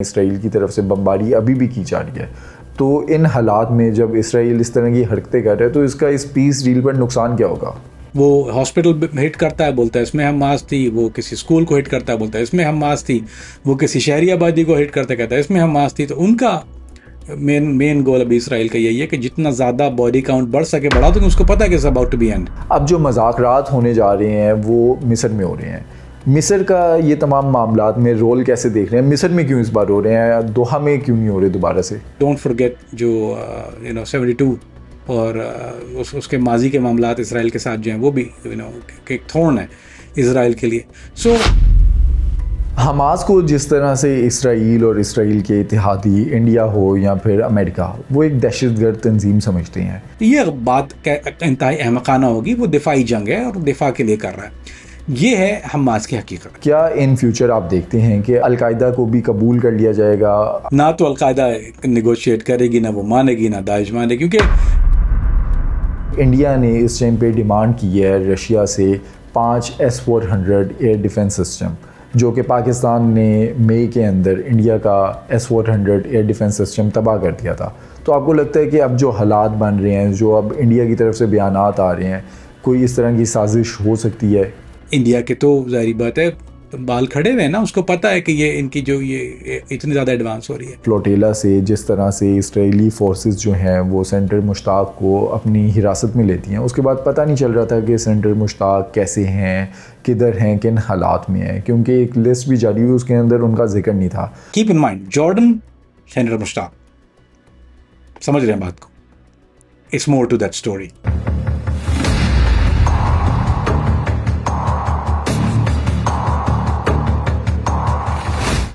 Israel की तरफ से बमबारी अभी भी की जा रही है। तो इन हालात में जब इसराइल इस तरह की हरकतें कर रहा है तो इसका इस पीस डील पर नुकसान क्या होगा? वो हॉस्पिटल हिट करता है, बोलता है इसमें हमास थी। वो किसी स्कूल को हिट करता है, बोलता है इसमें हमास थी। वो किसी शहरी आबादी को हिट करता है, कहता है इसमें हमास थी। तो उनका मेन गोल अभी इसराइल का यही है कि जितना ज़्यादा बॉडी काउंट बढ़ सके बढ़ा, तो उसको पता है कि it's about to be end. अब जो मज़ाकरात होने जा रहे हैं वो मिस्र में हो रहे हैं। मिस्र का ये तमाम मामलात में रोल कैसे देख रहे हैं? मिस्र में क्यों इस बार हो रहे हैं, दोहा में क्यों नहीं हो रहे दोबारा से? डोंट फॉरगेट जो 72 और उसके माजी के मामलात इसराइल के साथ जो हैं, वो भी एक थॉर्न है इसराइल के लिए। सो हमास को जिस तरह से इसराइल और इसराइल के इत्तेहादी इंडिया हो या फिर अमेरिका, वो एक दहशतगर्द तंजीम समझते हैं। ये बात इंतहाई अहमकाना होगी। वो दिफाई जंग है और दिफा के लिए कर रहा है। ये है हमास की हकीकत। क्या इन फ्यूचर आप देखते हैं कि अलकायदा को भी कबूल कर लिया जाएगा? ना तो अलकायदा निगोशिएट करेगी, ना वो मानेगी, ना दाइश मानेगी, क्योंकि इंडिया ने इस टाइम पे डिमांड की है रशिया से 5 S-400 एयर डिफेंस सिस्टम, जो कि पाकिस्तान ने मई के अंदर इंडिया का S-400 एयर डिफेंस सिस्टम तबाह कर दिया था। तो आपको लगता है कि अब जो हालात बन रहे हैं, जो अब इंडिया की तरफ से बयानात आ रहे हैं, कोई इस तरह की साजिश हो सकती है? इंडिया के तो ज़ाहिर बात है बाल खड़े हुए हैं ना, उसको पता है कि ये इनकी जो ये इतनी ज़्यादा एडवांस हो रही है। फ्लोटेला से जिस तरह से इसराइली फोर्सेस जो हैं वो सेंटर मुश्ताक को अपनी हिरासत में लेती हैं, उसके बाद पता नहीं चल रहा था कि सेंटर मुश्ताक कैसे हैं, किधर हैं, किन हालात में हैं, क्योंकि एक लिस्ट भी जारी हुई, उसके अंदर उनका जिक्र नहीं था। Keep in mind, Jordan, centre Mushtaq, समझ रहे हैं बात को? It's more to that story.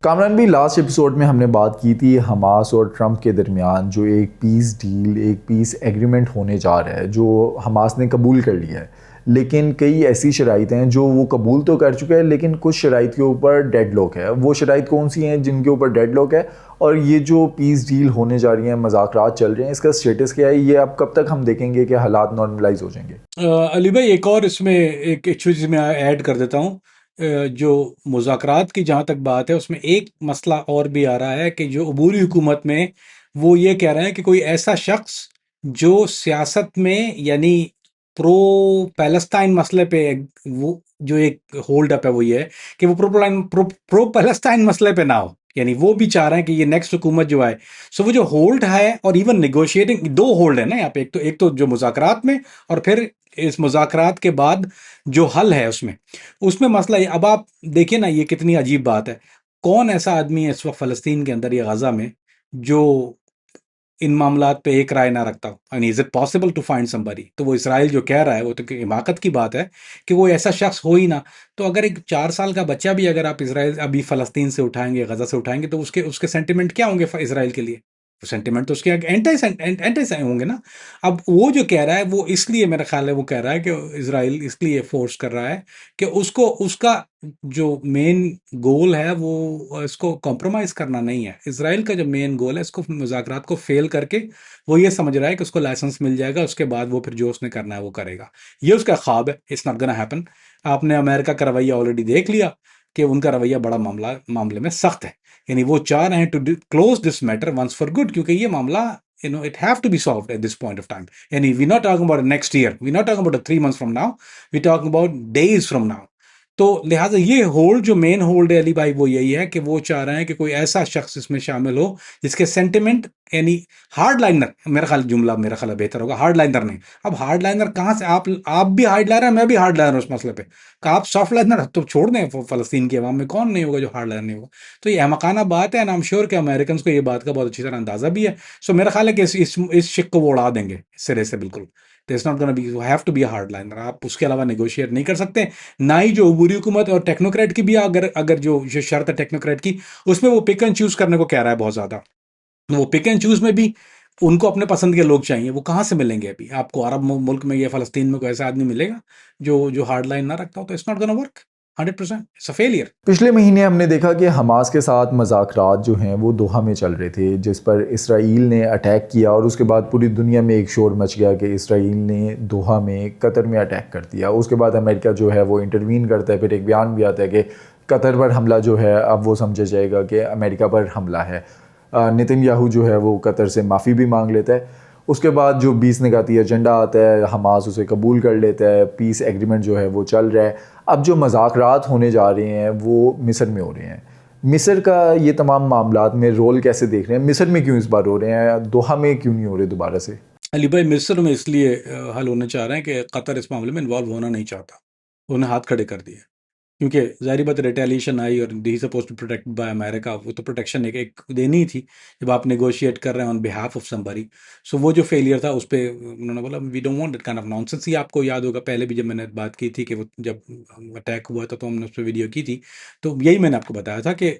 Kamran भी, लास्ट एपिसोड में हमने बात की थी हमास और ट्रंप के दरमियान जो एक पीस डील, एक पीस एग्रीमेंट होने जा रहा है, जो हमास ने कबूल कर लिया है। लेकिन कई ऐसी शराइत हैं जो वो कबूल तो कर चुका है, लेकिन कुछ शराइत के ऊपर डेडलॉक है। वो शराइत कौन सी हैं जिनके ऊपर डेडलॉक है? और ये जो पीस डील होने जा रही है, मज़ाकरात चल रहे हैं, इसका स्टेटस क्या है? ये अब कब तक हम देखेंगे कि हालात नॉर्मलाइज हो जाएंगे? अली भाई, एक और इसमें एक चीज़ मैं ऐड कर देता हूँ। जो मुज़ाकरात की जहाँ तक बात है, उसमें एक मसला और भी आ रहा है कि जो अबूरी हुकूमत में वो ये कह रहे हैं कि कोई ऐसा शख्स जो सियासत में, यानी प्रो पैलेस्टाइन मसले पे, वो जो एक होल्ड अप है वो ये है कि वो प्रो पैलेस्टाइन मसले पे ना हो। यानी वो भी चाह रहे हैं कि ये नेक्स्ट हुकूमत जो आए। सो वो जो होल्ड है, और इवन निगोशिएटिंग, दो होल्ड है ना यहाँ पे। एक तो जो मुज़ाकरात में, और फिर इस मुज़ाकरात के बाद जो हल है उसमें। उसमें मसला ये, अब आप देखिए ना, ये कितनी अजीब बात है। कौन ऐसा आदमी है इस वक्त फ़लस्तीन के अंदर या गाज़ा में जो इन मामलात पे एक राय ना रखता हो? यानी is it possible to find somebody? तो वो इसराइल जो कह रहा है, वो तो हिमाकत की बात है कि वो ऐसा शख्स हो ही ना। तो अगर एक 4 साल का बच्चा भी अगर आप इसराइल अभी फ़लस्तीन से उठाएंगे, गज़ा से उठाएंगे, तो उसके उसके सेंटिमेंट क्या होंगे इसराइल के लिए? सेंटिमेंट तो उसके एंटी होंगे ना। अब वो जो कह रहा है, वो इसलिए मेरा ख्याल है वो कह रहा है कि इसराइल इसलिए फोर्स कर रहा है कि उसको उसका जो मेन गोल है वो इसको कॉम्प्रोमाइज करना नहीं है। इसराइल का जो मेन गोल है, इसको मुज़ाकरात को फेल करके वो ये समझ रहा है कि उसको लाइसेंस मिल जाएगा, उसके बाद वो फिर जो उसने करना है वो करेगा। ये उसका ख्वाब है। It's not gonna happen. आपने अमेरिका का रवैया ऑलरेडी देख लिया कि उनका रवैया बड़ा मामले में सख्त है। यानी वो चाह रहे हैं to close this matter once for good, क्योंकि ये मामला it have to be solved at this point of time. Yani we're not talking about next year, we're not talking about 3 months from now, we're talking about days from now. तो लिहाजा ये hold, जो main hold है अली भाई, वो यही है कि वो चाह रहे हैं कि कोई ऐसा शख्स इसमें शामिल हो जिसके सेंटिमेंट, यानी हार्ड लाइनर, मेरा ख्याल जुमला मेरा ख्याल बेहतर होगा, हार्ड लाइनर नहीं। अब हार्ड लाइनर कहाँ से? आप भी हार्ड लाइनर हैं, मैं भी हार्ड लाइनर उस मसले पे। आप सॉफ्ट लाइनर तो छोड़ दें, फ़लस्तीन की आवाम में कौन नहीं होगा जो हार्ड लाइनर नहीं होगा? तो ये अहमकाना बात है, एंड आई एम श्योर कि अमेरिकन को ये बात का बहुत अच्छी तरह अंदाज़ा भी है। सो मेरा ख्याल है कि इस शिक को वो उड़ा देंगे सिरे से, बिल्कुल। तो it's not gonna be, have to be a hard liner. आप उसके अलावा नेगोशिएट नहीं कर सकते। ना ही जो अबूरी हुकूमत और टेक्नोक्रेट की भी, अगर जो शर्त है टेक्नोक्रेट की, उसमें वो पिक एंड चूज करने को कह रहा है बहुत ज़्यादा। वो पिक एंड चूज में भी उनको अपने पसंद के लोग चाहिए। वो कहाँ से मिलेंगे? अभी आपको अरब मुल्क में या फ़लस्तीन में कोई ऐसा आदमी मिलेगा जो हार्ड लाइन ना रखता हो? तो it's not gonna work. 100% it's a failure. पिछले महीने हमने देखा कि हमास के साथ मज़ाकरात जो हैं वो दोहा में चल रहे थे, जिस पर इसराइल ने अटैक किया, और उसके बाद पूरी दुनिया में एक शोर मच गया कि इसराइल ने दोहा में, कतर में अटैक कर दिया। उसके बाद अमेरिका जो है वो इंटरवीन करता है, फिर एक बयान भी आता है कि कतर पर हमला जो है अब वो समझा जाएगा कि अमेरिका पर हमला है। नेतन्याहू जो है वो कतर से माफ़ी भी मांग लेता है। उसके बाद जो 20 निकाती एजेंडा आता है, हमास उसे कबूल कर लेता है, पीस एग्रीमेंट जो है वो चल रहा है। अब जो मज़ाकरात होने जा रहे हैं वो मिस्र में हो रहे हैं। मिस्र का ये तमाम मामलात में रोल कैसे देख रहे हैं? मिस्र में क्यों इस बार हो रहे हैं, दोहा में क्यों नहीं हो रहे दोबारा से? अली भाई, मिस्र में इसलिए हल होने चाह रहे हैं कि कतर इस मामले में इन्वॉल्व होना नहीं चाहता। उन्हें हाथ खड़े कर दिए, क्योंकि ज़ाहिर बात रिटेलिएशन आई और he suppose to protect by America. वो तो प्रोटेक्शन एक देनी ही थी जब आप नेगोशिएट कर रहे हैं on behalf of somebody. So वो जो फेलियर था उस पे उन्होंने बोला we don't want that kind of nonsense. ही आपको याद होगा पहले भी जब मैंने बात की थी कि वो जब अटैक हुआ था तो हमने उस पर वीडियो की थी। तो यही मैंने आपको बताया था कि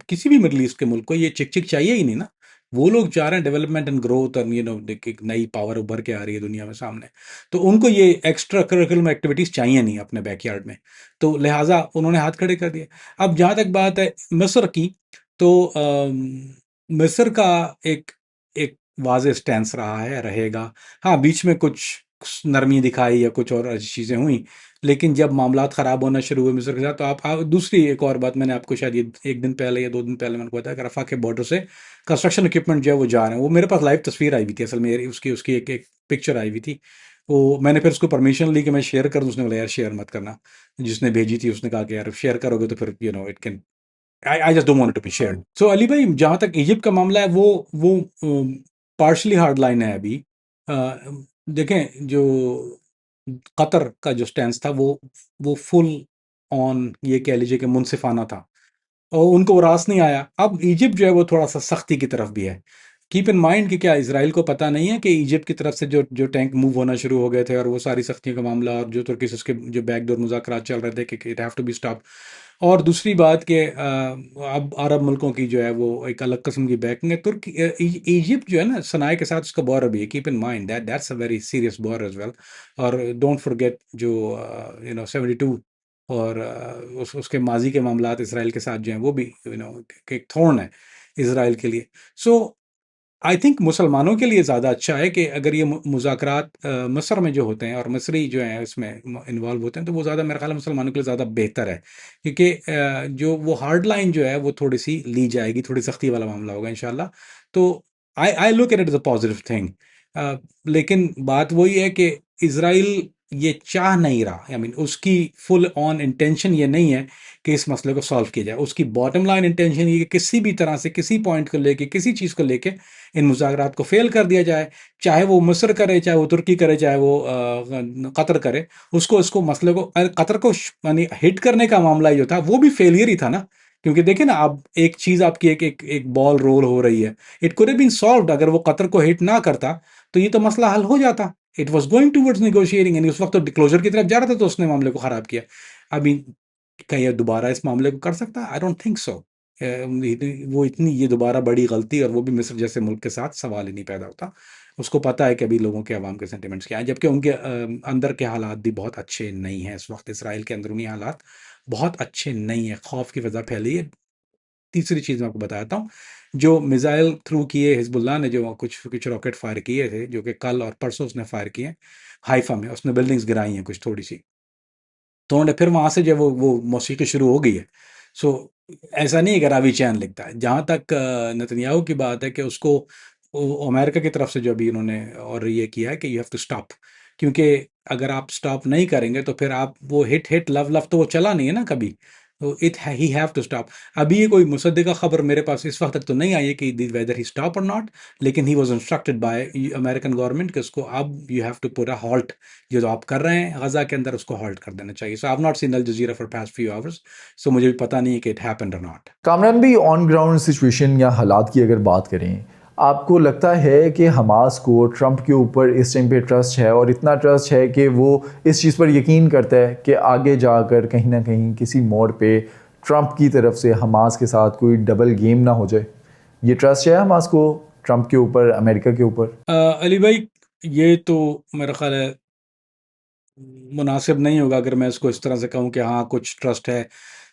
किसी भी मिडल ईस्ट के मुल्क को ये चिक चिक चाहिए ही नहीं ना। वो लोग चाह रहे हैं डेवलपमेंट एंड ग्रोथ और एक नई पावर उभर के आ रही है दुनिया में सामने। तो उनको ये एक्स्ट्रा करिकुलम एक्टिविटीज़ चाहिए नहीं अपने बैकयार्ड में। तो लिहाजा उन्होंने हाथ खड़े कर दिए। अब जहाँ तक बात है मिस्र की, तो मिस्र का एक एक वाज़ेह स्टैंस रहा है, रहेगा। हाँ, बीच में कुछ नरमी दिखाई या कुछ और ऐसी चीज़ें हुई, लेकिन जब मामलात ख़राब होना शुरू हुए मिस्र के साथ, तो आप दूसरी एक और बात मैंने आपको शायद ये 1 दिन पहले या 2 दिन पहले मैंने आपको बताया कि रफ़ा के बॉर्डर से कंस्ट्रक्शन इक्विपमेंट जो है वो जा रहे हैं। वो मेरे पास लाइव तस्वीर आई हुई थी, असल में उसकी उसकी एक पिक्चर आई हुई थी। वो मैंने फिर उसको परमिशन ली कि मैं शेयर कर दूँ, उसने बोला यार शेयर मत करना। जिसने भेजी थी उसने कहा कि यार शेयर करोगे तो फिर it can, I just don't want it to be shared. So Ali भाई, जहाँ तक इजिप्ट का मामला है, वो पार्शली हार्ड लाइन है अभी। अ, देखें, जो कतर का जो स्टैंस था वो फुल ऑन, ये कह लीजिए कि मुनसिफाना था, और उनको वो रास नहीं आया। अब इजिप्ट जो है वो थोड़ा सा सख्ती की तरफ भी है। कीप इन माइंड कि क्या इसराइल को पता नहीं है कि इजिप्ट की तरफ से जो जो टैंक मूव होना शुरू हो गए थे, और वो सारी सख्तियों का मामला, और जो तुर्की से उसके जो बैकडोर मुज़ाकरात चल रहे थे कि it have to be stop. और दूसरी बात कि अब अरब मुल्कों की जो है वो एक अलग किस्म की बैकिंग है। तुर्की इजिप्ट जो है ना, सनाए के साथ उसका बॉर्डर भी है। Keep in mind that's a very serious border as well. और डोंट फॉरगेट जो 72 और उसके माजी के मामलात इसराइल के साथ जो हैं, वो भी एक थॉर्न है इसराइल के लिए। सो आई थिंक मुसलमानों के लिए ज़्यादा अच्छा है कि अगर ये मुज़ाकरात मिस्र में जो होते हैं और मिस्री जो हैं इसमें इन्वॉल्व होते हैं, तो वो ज़्यादा मेरे ख्याल में मुसलमानों के लिए ज़्यादा बेहतर है। क्योंकि जो वो हार्ड लाइन जो है वो थोड़ी सी ली जाएगी, थोड़ी सख्ती वाला मामला होगा इंशाल्लाह। तो I I look at it is a positive thing. लेकिन बात वही है कि इसराइल ये चाह नहीं रहा। आई मीन उसकी फुल ऑन इंटेंशन ये नहीं है कि इस मसले को सॉल्व किया जाए। उसकी बॉटम लाइन इंटेंशन ये कि किसी भी तरह से किसी पॉइंट को लेके, किसी चीज़ को लेके इन मुज़ाकरात को फेल कर दिया जाए। चाहे वो मिस्र करे, चाहे वो तुर्की करे, चाहे वो कतर करे। उसको इसको मसले को कतर को यानी हिट करने का मामला ही जो था वो भी फेलियर ही था ना। क्योंकि देखिए ना, अब एक चीज़ आपकी एक बॉल रोल हो रही है। It could have been solved. अगर वो कतर को हिट ना करता तो ये तो मसला हल हो जाता। It was going towards negotiating, यानी उस वक्त तो डिक्लोजर की तरफ जा रहा था, तो उसने मामले को ख़राब किया। अभी क्या ये दोबारा इस मामले को कर सकता है? आई डोंट थिंक सो। वो इतनी ये दोबारा बड़ी गलती, और वो भी मिस्र जैसे मुल्क के साथ, सवाल ही नहीं पैदा होता। उसको पता है कि अभी लोगों के अवाम के सेंटिमेंट्स क्या हैं, जबकि उनके अंदर के हालात भी बहुत अच्छे नहीं हैं इस वक्त। इसराइल के अंदरूनी हालात बहुत अच्छे नहीं है, खौफ की वजह फैली है। तीसरी चीज़ मैं आपको बताता हूँ, जो मिसाइल थ्रू किए हिजबुल्लाह ने, जो कुछ कुछ रॉकेट फायर किए थे, जो कि कल और परसों उसने फायर किए हैं हाइफा में, उसने बिल्डिंग्स गिराई हैं कुछ थोड़ी सी। तो उन्होंने फिर वहाँ से जो वो मौसीकी शुरू हो गई है। सो ऐसा नहीं है कि रावी चैन लिखता है। जहाँ तक नेतन्याहू की बात है कि उसको अमेरिका की तरफ से जो अभी उन्होंने और ये किया है कि यू हैव टू स्टॉप। क्योंकि अगर आप स्टॉप नहीं करेंगे तो फिर आप वो हिट हिट लव लव तो वो चला नहीं है ना कभी। तो it he have to stop. अभी ये कोई मुसद्दिका खबर मेरे पास इस वक्त तक तो नहीं आई है कि वेदर ही स्टॉप और नॉट। लेकिन he was instructed by American government कि उसको अब you have to put a halt. ये जो आप कर रहे हैं गजा के अंदर, उसको हॉल्ट कर देना चाहिए। So I have not seen Al Jazeera for past few hours. So मुझे भी पता नहीं है कि it happened or not. Kamran भी ऑन ग्राउंड सिचुएशन या हालात की अगर बात करें, आपको लगता है कि हमास को ट्रंप के ऊपर इस टाइम पे ट्रस्ट है, और इतना ट्रस्ट है कि वो इस चीज़ पर यकीन करता है कि आगे जाकर कहीं ना कहीं किसी मोड़ पे ट्रंप की तरफ से हमास के साथ कोई डबल गेम ना हो जाए? ये ट्रस्ट है हमास को ट्रंप के ऊपर, अमेरिका के ऊपर? अली भाई, ये तो मेरा ख्याल है मुनासिब नहीं होगा अगर मैं इसको इस तरह से कहूँ कि हाँ कुछ ट्रस्ट है।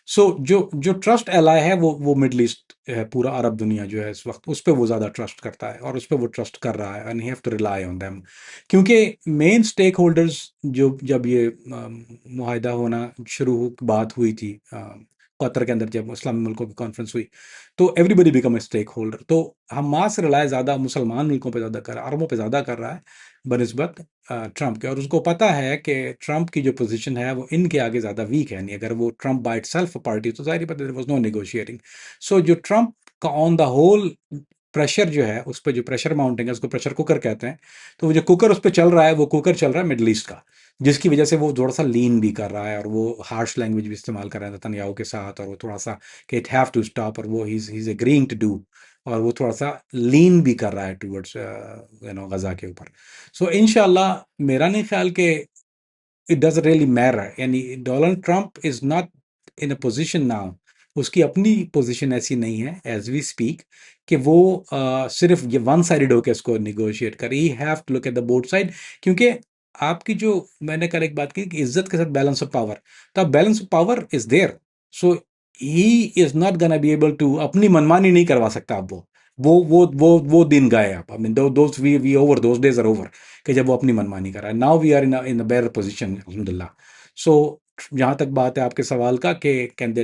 सो जो जो ट्रस्ट एलाई है वो मिडल ईस्ट है, पूरा अरब दुनिया जो है इस वक्त उस पे वो ज़्यादा ट्रस्ट करता है और उस पे वो ट्रस्ट कर रहा है, and have to rely on them. क्योंकि मेन स्टेक होल्डर्स जो जब ये मुआहिदा होना शुरू बात हुई थी कतर के अंदर, जब इस्लामी मुल्कों की कॉन्फ्रेंस हुई, तो everybody become a stakeholder. तो हमास रिलाय ज़्यादा मुसलमान मुल्कों पे ज़्यादा कर रहा है, अरबों पे ज़्यादा कर रहा है बनस्बत ट्रंप के। और उसको पता है कि ट्रंप की जो पोजीशन है वो इनके आगे ज़्यादा वीक है, नहीं अगर वो ट्रंप बाय इटसेल्फ पार्टी तो जाहिर पता, देयर वाज नो नेगोशिएटिंग। सो जो ट्रंप का ऑन द होल प्रेशर जो है, उस पर जो प्रेशर माउंटिंग है उसको प्रेशर कुकर कहते हैं। तो वो जो कुकर उस पर चल रहा है, वो कुकर चल रहा है मिडल ईस्ट का, जिसकी वजह से वो थोड़ा सा लीन भी कर रहा है और वो हार्श लैंग्वेज भी इस्तेमाल कर रहा है नेतन्याहू के साथ, और वो थोड़ा सा कि इट हैव टू स्टॉप, और वो he is agreeing to do, और वो थोड़ा सा लीन भी कर रहा है टूवर्ड्स गजा के ऊपर। सो इंशाल्लाह मेरा नहीं ख्याल कि इट डज रियली मैटर, यानी Donald Trump is not in a position now, उसकी अपनी पोजीशन ऐसी नहीं है एज वी स्पीक कि वो सिर्फ ये वन साइडेड होकर इसको निगोशिएट करे। He have to look at the both side, क्योंकि आपकी जो मैंने कल एक बात की कि इज्जत के साथ बैलेंस ऑफ पावर, तो balance of power is there. So he is not gonna be able to, अपनी मनमानी नहीं करवा सकता अब वो दिन गए आप, I mean those we over, those days are over, कि जब वो अपनी मनमानी कर रहा है। Now we are in a better position अल्हम्दुलिल्लाह। सो जहाँ तक बात है आपके सवाल का कि कैन दे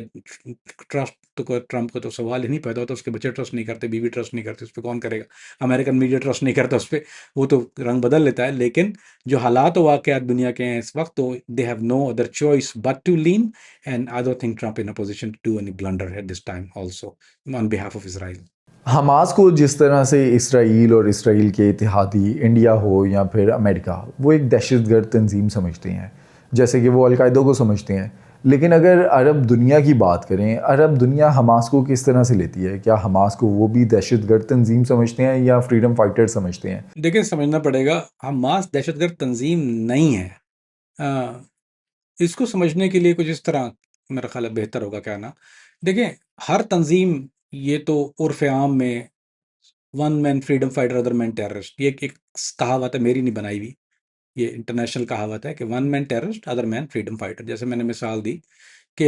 ट्रस्ट, तो ट्रंप को तो सवाल ही नहीं पैदा होता, उसके बच्चे ट्रस्ट नहीं करते, बीवी ट्रस्ट नहीं करते, उस पर कौन करेगा? अमेरिकन मीडिया ट्रस्ट नहीं करता उस पर, वो तो रंग बदल लेता है। लेकिन जो हालात वाकयात दुनिया के हैं इस वक्त, तो they have no other choice but to lean, and I don't think Trump in a position to do any blunder at this time also on behalf of Israel. Hamas को जिस तरह से इसराइल और इसराइल के इत्तेहादी India हो या फिर America, वो एक दहशतगर्द तंजीम समझते हैं, जैसे कि वो अलकायदा को समझते हैं। लेकिन अगर अरब दुनिया की बात करें, अरब दुनिया हमास को किस तरह से लेती है? क्या हमास को वो भी दहशतगर्द तंजीम समझते हैं या फ्रीडम फाइटर समझते हैं? देखिए, समझना पड़ेगा, हमास दहशतगर्द तंजीम नहीं है। अ, इसको समझने के लिए कुछ इस तरह मेरा ख्याल है बेहतर होगा कहना। देखिए, हर तंजीम, ये तो उर्फ आम में one man freedom fighter other man terrorist, ये एक कहावत है, मेरी नहीं बनाई हुई, ये इंटरनेशनल कहावत है कि one man terrorist other man freedom fighter. जैसे मैंने मिसाल दी कि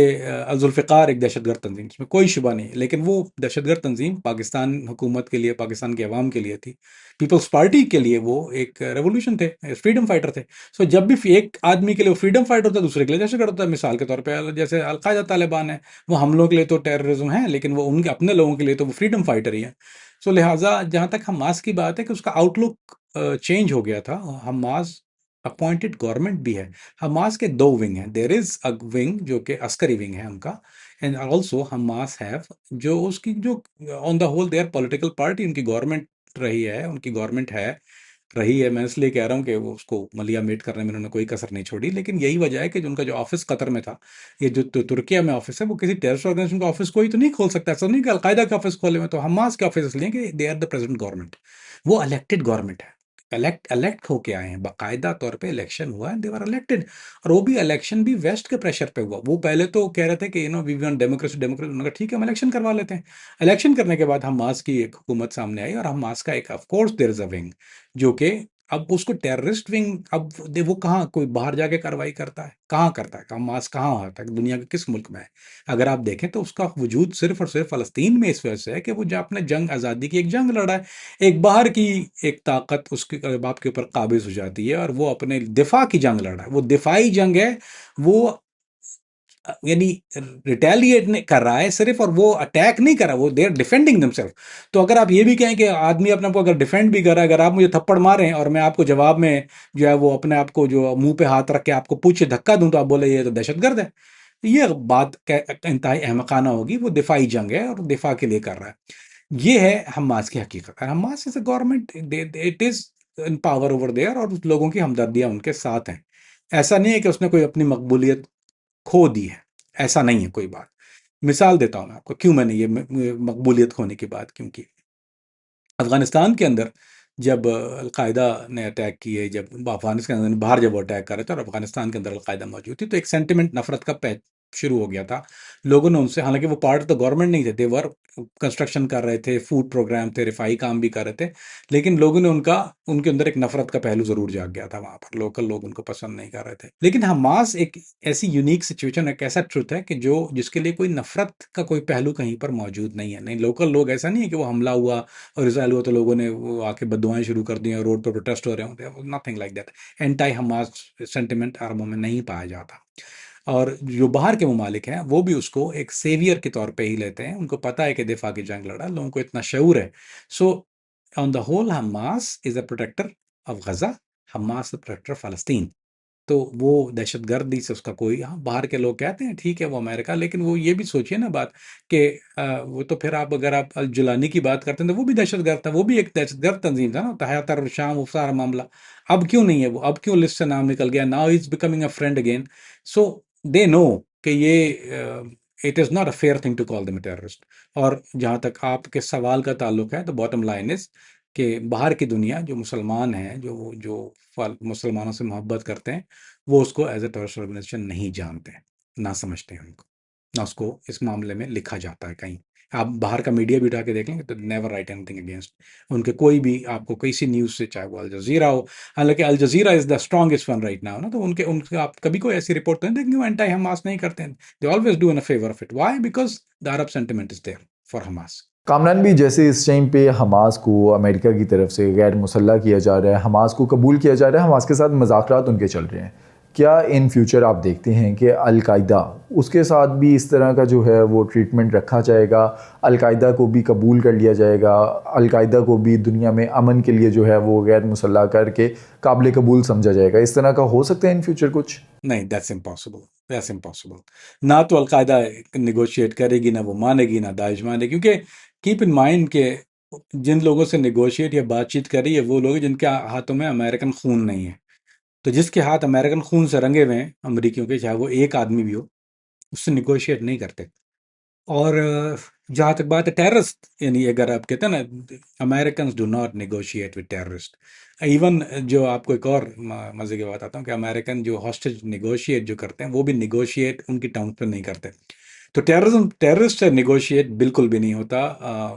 जुल्फ़िकार एक दहशतगर्द तंजीम, इसमें कोई शुबा नहीं है, लेकिन वो दहशतगर्द तंजीम पाकिस्तान हुकूमत के लिए, पाकिस्तान के अवाम के लिए थी। पीपल्स पार्टी के लिए वो एक रेवोल्यूशन थे, फ्रीडम फाइटर थे। सो जब भी एक आदमी के लिए वो फ्रीडम फाइटर होता है, दूसरे के लिए दहशतगर्द होता है। मिसाल के तौर पर जैसे अलकायदा तालिबान है, वो हम लोगों के लिए तो टेररिज्म है, लेकिन वो उनके अपने लोगों के लिए तो वो फ्रीडम फाइटर ही है। सो लिहाजा जहाँ तक हमास की बात है कि उसका आउटलुक चेंज हो गया था। हमास अपॉइंटेड गवर्नमेंट भी है। हमास के दो विंग हैं, देयर इज अ विंग जो कि अस्करी विंग है उनका, एंड ऑल्सो हमास हैव जो उसकी जो on the whole their political party, उनकी गवर्नमेंट रही है, उनकी गवर्नमेंट है, रही है। मैं इसलिए कह रहा हूँ कि वो उसको मलिया मेट करने में उन्होंने कोई कसर नहीं छोड़ी। लेकिन यही वजह है कि जो उनका जो ऑफिस कतर में था, ये जो तुर्किया में ऑफिस है, वो किसी टेररिस्ट ऑर्गेनाइजेशन का ऑफिस कोई तो नहीं खोल सकता। ऐसा नहीं कि अलकायदा के ऑफिस खोले हुए, तो हमास के ऑफिस इसलिए कि they are the present government, वो इलेक्टेड गवर्नमेंट है, इलेक्ट होके आए हैं, बाकायदा तौर पे इलेक्शन हुआ है, दे वर इलेक्टेड। और वो भी इलेक्शन भी वेस्ट के प्रेशर पे हुआ। वो पहले तो कह रहे थे कि वी वांट डेमोक्रेसी, डेमोक्रेसी, उन्होंने कहा ठीक है हम इलेक्शन करवा लेते हैं। इलेक्शन करने के बाद हमास की एक हुकूमत सामने आई, और हमास का एक of course there is a wing जो कि अब उसको टेररिस्ट विंग, अब वो कहाँ कोई बाहर जाके कार्रवाई करता है? कहाँ करता है? हमास कहाँ होता है दुनिया के किस मुल्क में है? अगर आप देखें तो उसका वजूद सिर्फ और सिर्फ फ़लस्तीन में इस वजह से है कि वो जो अपने जंग आज़ादी की एक जंग लड़ा है। एक बाहर की एक ताकत उसके बाप के ऊपर काबिज हो जाती है, और वो अपने दिफा की जंग लड़ रहा है, वो दिफाई जंग है। वो यानी रिटेलिएट नहीं कर रहा है सिर्फ, और वो अटैक नहीं कर रहा, वो दे आर डिफेंडिंग देमसेल्फ। तो अगर आप ये भी कहें कि आदमी अपने आप को अगर डिफेंड भी कर रहा है, अगर आप मुझे थप्पड़ मारें और मैं आपको जवाब में जो है वो अपने आप को जो मुंह पे हाथ रख के आपको पूछे धक्का दूं, तो आप बोले ये तो दहशतगर्द है। ये बात इंतहाई अहमकाना होगी। वो दिफाई जंग है और दिफा के लिए कर रहा है। ये है हमास की हकीकत। और Hamas is a government, it is in power over there, और उस लोगों की हमदर्दियां उनके साथ हैं। ऐसा नहीं है कि उसने कोई अपनी मकबूलियत खो दी है, ऐसा नहीं है कोई बात। मिसाल देता हूं मैं आपको, क्यों मैंने ये मकबूलियत खोने की बात क्यों की। अफगानिस्तान के अंदर जब अलकायदा ने अटैक किए, जब अफगानिस्तान के अंदर बाहर जब वो अटैक कर रहे थे और अफगानिस्तान के अंदर अलकायदा मौजूद थी, तो एक सेंटिमेंट, नफरत का शुरू हो गया था। लोगों ने उनसे, हालांकि वो पार्ट ऑफ द गवर्नमेंट नहीं थे, दे वर कंस्ट्रक्शन कर रहे थे, फूड प्रोग्राम थे, रिफाई काम भी कर रहे थे, लेकिन लोगों ने उनका, उनके अंदर एक नफरत का पहलू जरूर जाग गया था। वहां पर लोकल लोग उनको पसंद नहीं कर रहे थे। लेकिन हमास एक ऐसी यूनिक सिचुएशन, एक ऐसा ट्रुथ है कि जो जिसके लिए कोई नफरत का कोई पहलू कहीं पर मौजूद नहीं है। नहीं, लोकल लोग, ऐसा नहीं है कि वो हमला हुआ और इसराइल हुआ तो लोगों ने वो आके बददुआएं शुरू कर दी और रोड पर प्रोटेस्ट हो रहे होंगे, nothing like that. Anti Hamas sentiment अरबों में नहीं पाया जाता। और जो बाहर के ममालिक हैं वो भी उसको एक सेवियर के तौर पे ही लेते हैं। उनको पता है कि दिफा की जंग लड़ा, लोगों को इतना शऊर है। So on the whole Hamas is a protector of Gaza, Hamas protector फलस्तीन। तो वो दहशतगर्दी से उसका कोई, हाँ बाहर के लोग कहते हैं ठीक है वो अमेरिका, लेकिन वो ये भी सोचिए ना बात कि वो तो फिर आप, अगर आप अल जुलानी की बात करते हैं तो वो भी दहशतगर्द था, वो भी एक दहशतगर्द तंजीम था ना, तहतर शाम वो सारा मामला। अब क्यों नहीं है वो, अब क्यों लिस्ट से नाम निकल गया? Now is becoming a friend again. So they know कि ये it is not a fair thing to call them terrorist. और जहाँ तक आपके सवाल का ताल्लुक है, तो बॉटम लाइन इज कि बाहर की दुनिया, जो मुसलमान हैं, जो जो मुसलमानों से मोहब्बत करते हैं, वो उसको एज ए टेररिस्ट ऑर्गेनाइजेशन नहीं जानते हैं, ना समझते हैं उनको, ना उसको इस मामले में लिखा जाता है कहीं। आप बाहर का मीडिया भी उठा के देख लेंगे तो नेवर राइट एनीथिंग अगेंस्ट उनके, कोई भी आपको किसी न्यूज़ से, चाहे वो अल जजीरा हो, हालांकि Al Jazeera is the strongest one right now ना, तो उनके उनके आप कभी कोई ऐसी रिपोर्ट तो नहीं देखेंगे वो एंटी हमास नहीं करते हैं। They always do in a favour of it. Why? Because the Arab sentiment is there for Hamas. Kamran भी, जैसे इस टाइम पे हमास को अमेरिका की तरफ से गैर मुसल्ला किया जा रहा है, हमास को कबूल किया जा रहा है, हमास के साथ मज़ाकरात उनके चल रहे हैं, क्या इन फ्यूचर आप देखते हैं कि अल-कायदा उसके साथ भी इस तरह का जो है वो ट्रीटमेंट रखा जाएगा, अल-कायदा को भी कबूल कर लिया जाएगा, अल-कायदा को भी दुनिया में अमन के लिए जो है वो गैर मुसल्ला करके काबिल कबूल समझा जाएगा? इस तरह का हो सकता है इन फ्यूचर कुछ? नहीं, दैट्स इम्पॉसिबल, दैट्स इम्पॉसिबल। ना तो अलकायदा निगोशिएट करेगी, ना वो मानेगी, ना दाइश मानेगी, क्योंकि कीप इन माइंड के जिन लोगों से निगोशिएट या बातचीत करी है वो लोग हैं जिनके हाथों में अमेरिकन खून नहीं है। तो जिसके हाथ अमेरिकन खून से रंगे हुए हैं अमरीकियों के, चाहे वो एक आदमी भी हो, उससे निगोशिएट नहीं करते। और जहाँ तक बात है टेररिस्ट, यानी अगर आप कहते हैं ना, American do not negotiate with terrorist. Even जो आपको एक और मज़े की बात आता हूँ कि अमेरिकन जो हॉस्टेज निगोशिएट जो करते हैं वो भी निगोशिएट उनकी टर्म्स पे नहीं करते। तो टेररिस्ट से निगोशिएट बिल्कुल भी नहीं होता।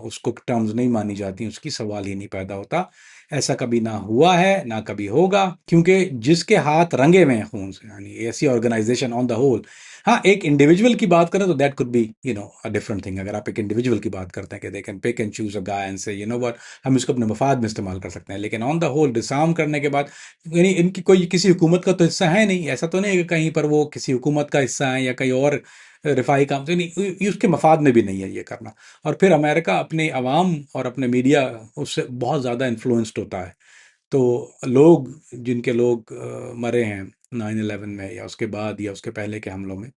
उसको टर्म्स नहीं मानी जाती, उसकी सवाल ही नहीं पैदा होता। ऐसा कभी ना हुआ है, ना कभी होगा, क्योंकि जिसके हाथ रंगे हुए हैं खून से, यानी ऐसी ऑर्गेनाइजेशन ऑन द होल। हाँ, एक इंडिविजुअल की बात करें तो that could be a different thing. अगर आप एक इंडिविजुअल की बात करते हैं कि they can pick and choose a guy and say what, हम इसको अपने मफाद में इस्तेमाल कर सकते हैं, लेकिन ऑन द होल डिसार्म करने के बाद, यानी इनकी कोई किसी हुकूमत का तो हिस्सा है नहीं। ऐसा तो नहीं है कि कहीं पर वो किसी हुकूमत का हिस्सा है या कहीं और रिफाई काम, तो नहीं, ये उसके मफाद में भी नहीं है ये करना। और फिर अमेरिका अपने अवाम और अपने मीडिया उससे बहुत ज़्यादा इन्फ्लुएंस्ड होता है। तो लोग, जिनके लोग मरे हैं 9/11 में या उसके बाद या उसके पहले के हमलों में,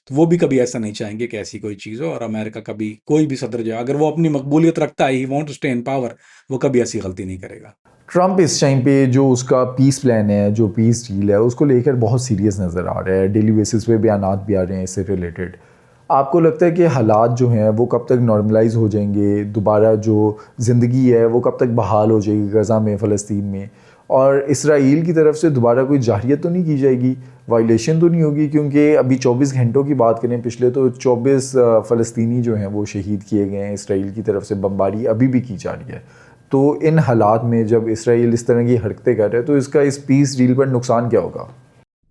तो वो भी कभी ऐसा नहीं चाहेंगे कि ऐसी कोई चीज़ हो। और अमेरिका कभी, कोई भी सदर जो, अगर वो अपनी मकबूलियत रखता है, he want to stay in power, वो कभी ऐसी गलती नहीं करेगा। ट्रंप इस टाइम पे जो उसका पीस प्लान है, जो पीस डील है, उसको लेकर बहुत सीरियस नज़र आ रहा है। डेली बेसिस पे बयानात भी आ रहे हैं इससे रिलेटेड। आपको लगता है कि हालात जो हैं वो कब तक नॉर्मलाइज हो जाएंगे, दोबारा जो ज़िंदगी है वो कब तक बहाल हो जाएगी गज़ा में, फ़लस्तीन में, और इसराइल की तरफ से दोबारा कोई जाहियत तो नहीं की जाएगी, वायलेशन तो नहीं होगी? क्योंकि अभी 24 घंटों की बात करें पिछले, तो 24 फ़लस्तीनी जो हैं वो शहीद किए गए हैं, इसराइल की तरफ से बमबारी अभी भी की जा रही है। तो इन हालात में जब इसराइल इस तरह की हरकतें कर रहा है, तो इसका इस पीस डील पर नुकसान क्या होगा?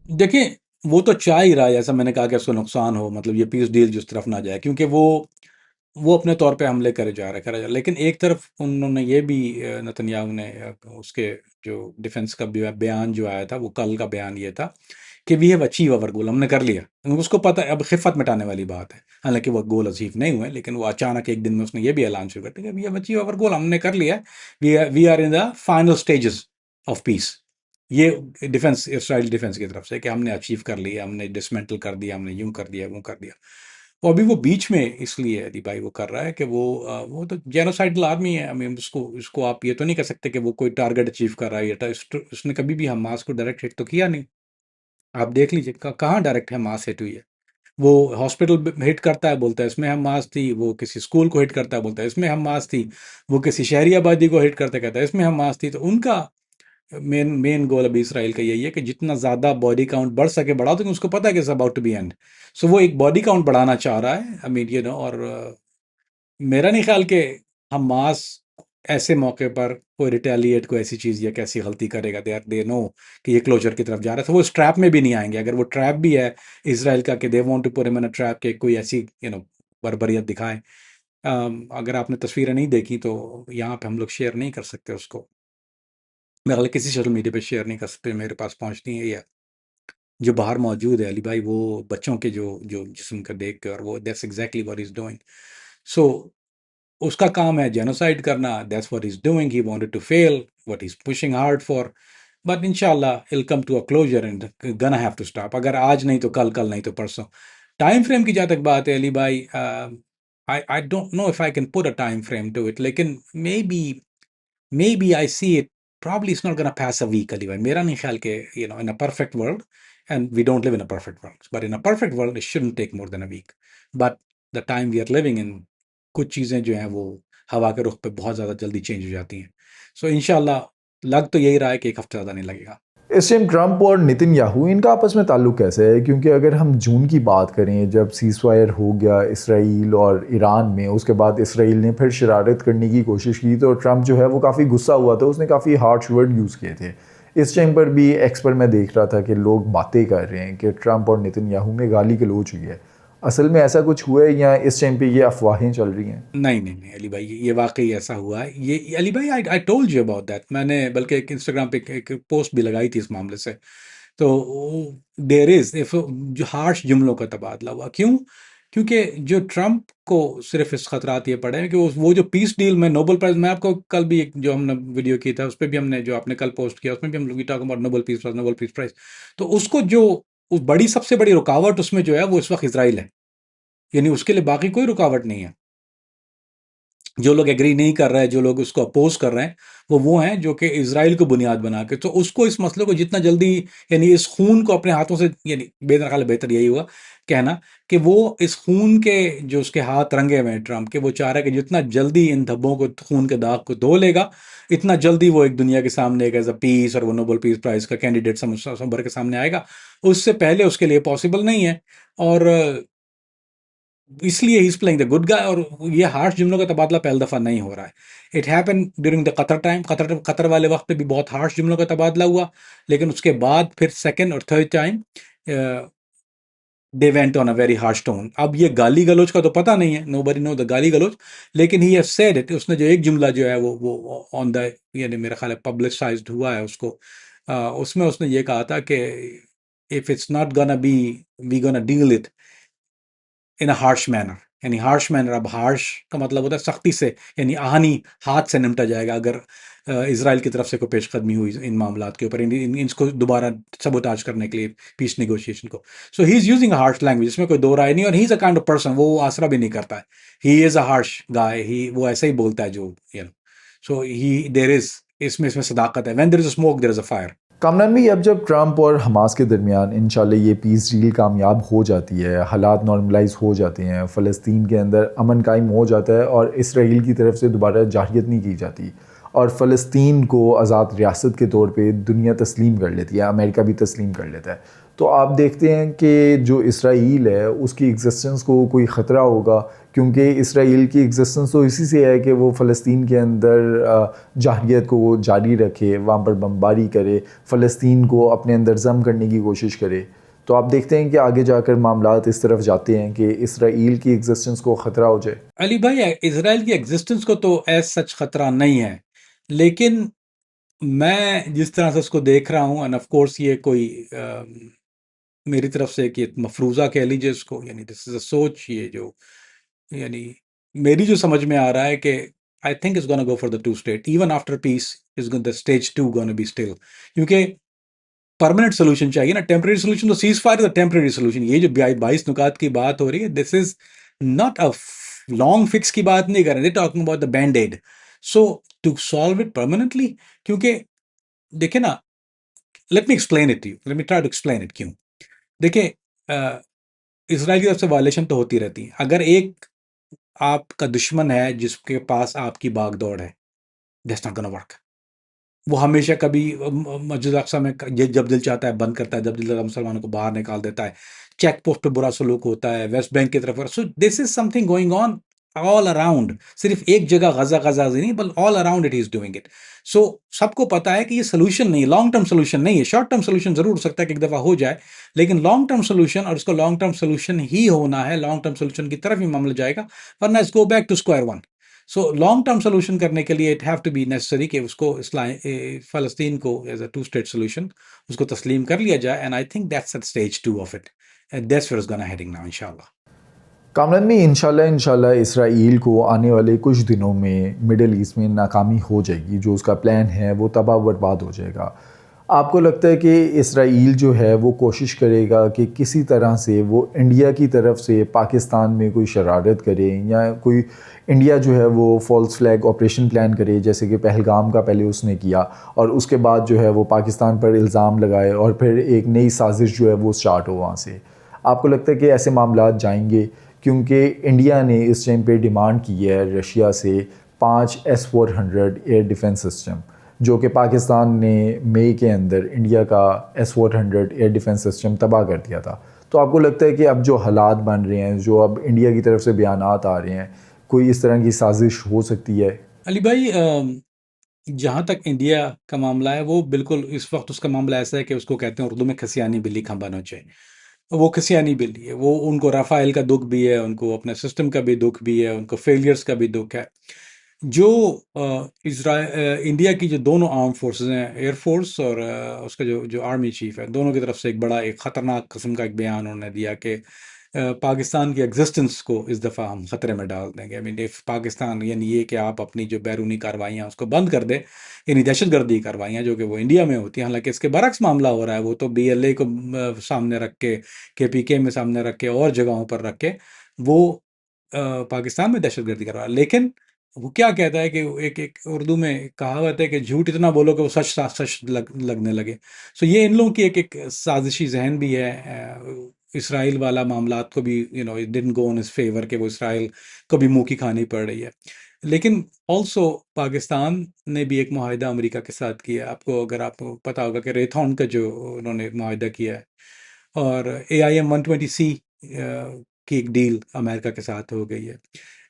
देखिए, वो तो चाह ही रहा है, जैसा मैंने कहा, कि उसको नुकसान हो, मतलब ये पीस डील जिस तरफ ना जाए, क्योंकि वो अपने तौर पे हमले करे जा रहा है। लेकिन एक तरफ उन्होंने ये भी, नेतन्याहू ने, उसके जो डिफेंस का बयान जो आया था, वो कल का बयान ये था कि we have achieve our goal, हमने कर लिया। उसको पता है, अब खिफ़त मिटाने वाली बात है। हालांकि वो गोल अचीव नहीं हुए, लेकिन वो अचानक एक दिन में उसने ये भी ऐलान शुरू कर दिया कि we have achieve our goal, हमने कर लिया है, we are in the final stages of peace. ये डिफेंस, इसराइल डिफेंस की तरफ से, कि हमने अचीव कर लिया, हमने डिसमेंटल कर दिया, हमने यूं कर दिया, वो कर दिया। और अभी वो बीच में इसलिए यदि भाई वो कर रहा है कि वो तो जेनोसाइडल आर्मी है। आई मीन उसको आप ये तो नहीं कह सकते कि वो कोई टारगेट अचीव कर रहा है, या उसने कभी भी हमास को डायरेक्ट हिट तो किया नहीं। आप देख लीजिए कहाँ डायरेक्ट हमास हिट हुई है। वो हॉस्पिटल हिट करता है, बोलता है इसमें हमास थी। वो किसी स्कूल को हिट करता है, बोलता है इसमें हमास थी। वो किसी शहरी आबादी को हिट करते कहता है इसमें हमास थी। तो उनका मेन मेन गोल अभी इसराइल का यही है कि जितना ज़्यादा बॉडी काउंट बढ़ सके बढ़ाओ, क्योंकि उसको पता है कि it's about to be end. So वो एक बॉडी काउंट बढ़ाना चाह रहा है, आई मीन और मेरा नहीं ख्याल कि हमास ऐसे मौके पर कोई रिटेलिएट कोई ऐसी चीज़ या कैसी गलती करेगा। दे नो कि ये क्लोजर की तरफ जा रहा है, तो वो इस ट्रैप में भी नहीं आएंगे। अगर वो ट्रैप भी है इसराइल का कि they want to put him in a trap, के कोई ऐसी बर्बरियत दिखाएं। अगर आपने तस्वीरें नहीं देखी तो यहाँ पे हम लोग शेयर नहीं कर सकते उसको, मेरे ख्याल है किसी सोशल मीडिया पे शेयर नहीं कर सकते, मेरे पास पहुँचती है या जो बाहर मौजूद है अली भाई, वो बच्चों के जो जो जिस्म का देख कर वो that's exactly what is doing. So उसका काम है जेनोसाइड करना, that's what is doing, he wanted to fail what is pushing hard for, but इंशाल्लाह it'll come to a closure and gonna have to stop. अगर आज नहीं तो कल, कल नहीं तो परसों। टाइम फ्रेम की जहाँ तक बात है अली भाई, I don't know if I can put a time frame to it, लेकिन maybe I see it. Probably it's not going to pass a week, Ali bhai. मेरा नहीं ख्याल के in a perfect world, and we don't live in a perfect world, but in a perfect world it shouldn't take more than a week. But the time we are living in, कुछ चीज़ें जो हैं वो हवा के रुख पे बहुत ज़्यादा जल्दी चेंज हो जाती हैं। सो इंशाल्लाह लग तो यही रहा है कि एक हफ्ता ज़्यादा नहीं लगेगा। इस टाइम ट्रंप और नेतन्याहू इनका आपस में ताल्लुक कैसे है? क्योंकि अगर हम जून की बात करें, जब सीज़ फायर हो गया इसराइल और ईरान में, उसके बाद इसराइल ने फिर शरारत करने की कोशिश की, तो ट्रंप जो है वो काफ़ी गुस्सा हुआ था, उसने काफ़ी हार्श वर्ड यूज़ किए थे। इस टाइम पर भी एक्स पर मैं देख रहा था कि लोग बातें कर रहे हैं कि ट्रंप और नेतन्याहू में गाली गलौज हुई है। असल में ऐसा कुछ हुआ है या इस टाइम पे ये अफवाहें चल रही हैं? नहीं नहीं नहीं अली भाई, ये वाकई ऐसा हुआ है। ये अली भाई, I I told you about that. मैंने बल्कि एक इंस्टाग्राम पे एक पोस्ट भी लगाई थी इस मामले से। तो देर इज इफ जो हार्श जुमलों का तबादला हुआ, क्यों? क्योंकि जो ट्रंप को सिर्फ इस खतरात ये पड़े हैं कि वो जो पीस डील में नोबेल प्राइज, मैं आपको कल भी एक जो हमने वीडियो की था उस पर भी हमने, जो आपने कल पोस्ट किया उसमें भी हम लोग talk about Nobel peace prize, Nobel peace prize. तो उसको जो उस बड़ी सबसे बड़ी रुकावट उसमें जो है वो इस वक्त इसराइल है, यानी उसके लिए बाकी कोई रुकावट नहीं है। जो लोग एग्री नहीं कर रहे हैं, जो लोग उसको अपोज कर रहे हैं, वो हैं जो कि इसराइल को बुनियाद बना के, तो उसको इस मसले को जितना जल्दी, यानी इस खून को अपने हाथों से, यानी मेरा ख्याल है बेहतर यही हुआ कहना कि वो इस खून के जो उसके हाथ रंगे हुए हैं ट्रंप के, वो चाह रहा है कि जितना जल्दी इन धब्बों को, खून के दाग को धो लेगा, इतना जल्दी वो एक दुनिया के सामने एक एज अ पीस और वो नोबेल पीस प्राइज का कैंडिडेट भर के सामने आएगा। उससे पहले उसके लिए पॉसिबल नहीं है। और इसलिए he is playing the good guy. और ये हार्श जुमलों का तबादला पहली दफा नहीं हो रहा है। It happen during the Qatar time, Qatar वाले वक्त पे भी बहुत हार्श जुमलों का तबादला हुआ, लेकिन उसके बाद फिर सेकंड और third time they went on a very harsh tone. अब ये गाली गलौज का तो पता नहीं है, नो बडी नो द गाली गलौज, लेकिन ही हैव सेड इट। उसने जो एक जुमला जो है वो ऑन द, यानी मेरा ख्याल है पब्लिसाइज्ड हुआ है उसको, उसमें उसने ये कहा था कि if it's not gonna be, we gonna deal it in a harsh manner. यानी हार्श मैनर, अब हार्श का मतलब होता है सख्ती से, यानी आहानी हाथ से निपटा जाएगा अगर इसराइल की तरफ से कोई पेशकदमी हुई इन मामलात के ऊपर, इनको दोबारा सबोटाज करने के लिए पीस नेगोशिएशन को। So he is using harsh language, इसमें कोई दो राय नहीं। और he is a kind of person, वो आसरा भी नहीं करता है। ही इज अ हार्श गाय, ही वो ऐसे ही बोलता है जो सो ही देर इज, इसमें सदाकत है। When there is a smoke there is a fire. Kamran भाई, अब जब ट्रंप और हमास के दरमियान इंशाल्लाह ये पीस डील कामयाब हो जाती है, हालात नॉर्मलाइज हो जाते हैं, फ़लस्तीन के अंदर अमन कायम हो जाता है और इसराइल की तरफ से दोबारा जाहियत नहीं की जाती और फ़लस्तीन को आज़ाद रियासत के तौर पे दुनिया तस्लीम कर लेती है, अमेरिका भी तस्लीम कर लेता है, तो आप देखते हैं कि जो इसराइल है उसकी एग्जिस्टेंस को कोई ख़तरा होगा? क्योंकि इसराइल की एग्जिस्टेंस तो इसी से है कि वो फ़लस्तीन के अंदर जाहियत को वो जारी रखे, वहाँ पर बमबारी करे, फ़लस्तीन को अपने अंदर ज़म करने की कोशिश करे। तो आप देखते हैं कि आगे जाकर मामलात इस तरफ जाते हैं कि इसराइल की एग्जिस्टेंस को ख़तरा हो जाए। अली भाई, इसराइल की एग्जिस्टेंस को तो एज सच खतरा नहीं है, लेकिन मैं जिस तरह से उसको देख रहा हूँ, एंड ऑफ कोर्स ये कोई मेरी तरफ से कि मफरूज़ा कह लीजिए इसको, यानी दिस इज अ सोच, ये जो यानी मेरी जो समझ में आ रहा है कि I think is gonna go for the two state even after peace, is the stage two gonna be still, क्योंकि परमानेंट सोल्यूशन चाहिए ना, टेम्परेरी सोल्यूशन। तो ceasefire is a temporary solution. ये जो 22 नुकात की बात हो रही है, this is not a long fix की बात नहीं कर रहे, talking about the band aid. So to solve it permanently, क्योंकि देखिए ना, late me explain it you, let me try to explain it. क्यों? देखिए, इसराइल की तरफ से वायलेशन तो होती रहती है। अगर एक आपका दुश्मन है जिसके पास आपकी बागदौड़ है, दैट्स नॉट गोना वर्क। वो हमेशा कभी मस्जिद अक़सा में जब दिल चाहता है बंद करता है, जब दिल चाहता है मुसलमानों को बाहर निकाल देता है। चेक पोस्ट पे बुरा सलूक होता है, वेस्ट बैंक की तरफ। So this is something going on all around, सिर्फ एक जगह गजा गजा नहीं, बल all around it is doing it. So सबको पता है कि ये सोल्यूशन नहीं है, लॉन्ग टर्म सोल्यूशन नहीं है। शॉर्ट टर्म सोल्यूशन जरूर हो सकता है कि एक दफा हो जाए, लेकिन लॉन्ग टर्म सोल्यूशन, और उसको लॉन्ग टर्म सोल्यूशन ही होना है, लॉन्ग टर्म सोल्यूशन की तरफ ही मामला जाएगा, वरना it's go back to square one. So long term solution करने के लिए it have to be necessary कि उसको फ़लस्तीन को as a two state solution उसको तस्लीम कर लिया जाए, and I think that's at stage two of it, and that's where it's gonna heading now इंशाल्लाह। कामरान में इंशाल्लाह इसराइल को आने वाले कुछ दिनों में मिडल ईस्ट में नाकामी हो जाएगी, जो उसका प्लान है वो तबाह बर्बाद हो जाएगा। आपको लगता है कि इसराइल जो है वो कोशिश करेगा कि किसी तरह से वो इंडिया की तरफ से पाकिस्तान में कोई शरारत करे, या कोई इंडिया जो है वो फॉल्स फ्लैग ऑपरेशन प्लान करे, जैसे कि पहलगाम का पहले उसने किया, और उसके बाद जो है वो पाकिस्तान पर इल्ज़ाम लगाए और फिर एक नई साजिश जो है वो स्टार्ट हो वहाँ से? आपको लगता है कि ऐसे मामला जाएंगे? क्योंकि इंडिया ने इस टाइम पे डिमांड की है रशिया से 5 S-400 एयर डिफेंस सिस्टम, जो कि पाकिस्तान ने मई के अंदर इंडिया का S-400 एयर डिफेंस सिस्टम तबाह कर दिया था। तो आपको लगता है कि अब जो हालात बन रहे हैं, जो अब इंडिया की तरफ से बयानात आ रहे हैं, कोई इस तरह की साजिश हो सकती है? अली भाई, जहाँ तक इंडिया का मामला है, वो बिल्कुल इस वक्त उसका मामला ऐसा है कि उसको कहते हैं उर्दू में खसियानी बिल्ली खंबा नोचे। वो खसियानी बिल्ली है, वो उनको राफेल का दुख भी है, उनको अपने सिस्टम का भी दुख भी है, उनको फेलियर्स का भी दुख है। जो इंडिया की जो दोनों आर्म फोर्सेस हैं, एयरफोर्स और उसका जो जो आर्मी चीफ है, दोनों की तरफ से एक बड़ा एक ख़तरनाक किस्म का एक बयान उन्होंने दिया कि पाकिस्तान की एग्जिस्टेंस को इस दफ़ा हम ख़तरे में डाल देंगे। आई मीन इफ़ पाकिस्तान, यानी ये कि आप अपनी जो बैरूनी कार्रवाइयाँ उसको बंद कर दें, यानी दहशतगर्दी कार्रवाइयाँ जो कि वो इंडिया में होती हैं, हालांकि इसके बरक्स मामला हो रहा है, वो तो BLA को सामने रख के, KPK में सामने रख के और जगहों पर रख के वो पाकिस्तान में दहशतगर्दी करवा। लेकिन वो क्या कहता है कि एक एक उर्दू में कहावत है कि झूठ इतना बोलो कि वो सच सच लगने लगे। सो ये इन लोगों की एक साजिशी जहन भी है। इसराइल वाला मामलात को भी, it didn't go in his favour, कि वो इसराइल को भी मुंह की खानी पड़ रही है। लेकिन ऑल्सो पाकिस्तान ने भी एक मुआहिदा अमेरिका के साथ किया है। आपको अगर आपको पता होगा कि रेथॉन का जो उन्होंने मुआहिदा किया है, और AIM-120C की एक डील अमेरिका के साथ हो गई है।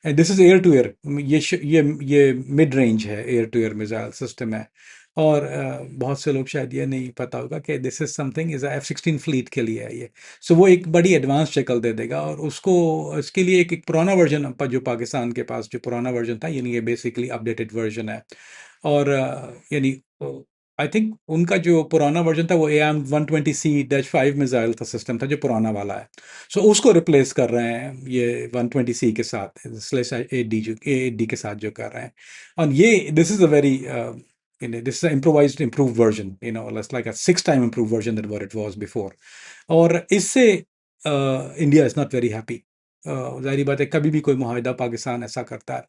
And this is air to air, ये मिड रेंज है, air to air missile system है। और बहुत से लोग शायद ये नहीं पता होगा कि this is something is F-16 fleet के लिए है ये। सो वो एक बड़ी एडवांस शक्ल दे देगा, और उसको इसके लिए एक पुराना वर्जन जो पाकिस्तान के पास जो पुराना वर्जन था, यानी ये बेसिकली अपडेटेड वर्जन है। और यानी आई थिंक उनका जो पुराना वर्जन था वो AIM-120C-5 मिसाइल था, सिस्टम था जो पुराना वाला है। सो उसको रिप्लेस कर रहे हैं ये 120C के साथ, /8D के साथ जो कर रहे हैं। और ये this is a very this is an improvised improved version, it's like a 6 time improved version than what it was before. और इससे India is not very happy. जाहिर बात है, कभी भी कोई मुआहिदा पाकिस्तान ऐसा करता है,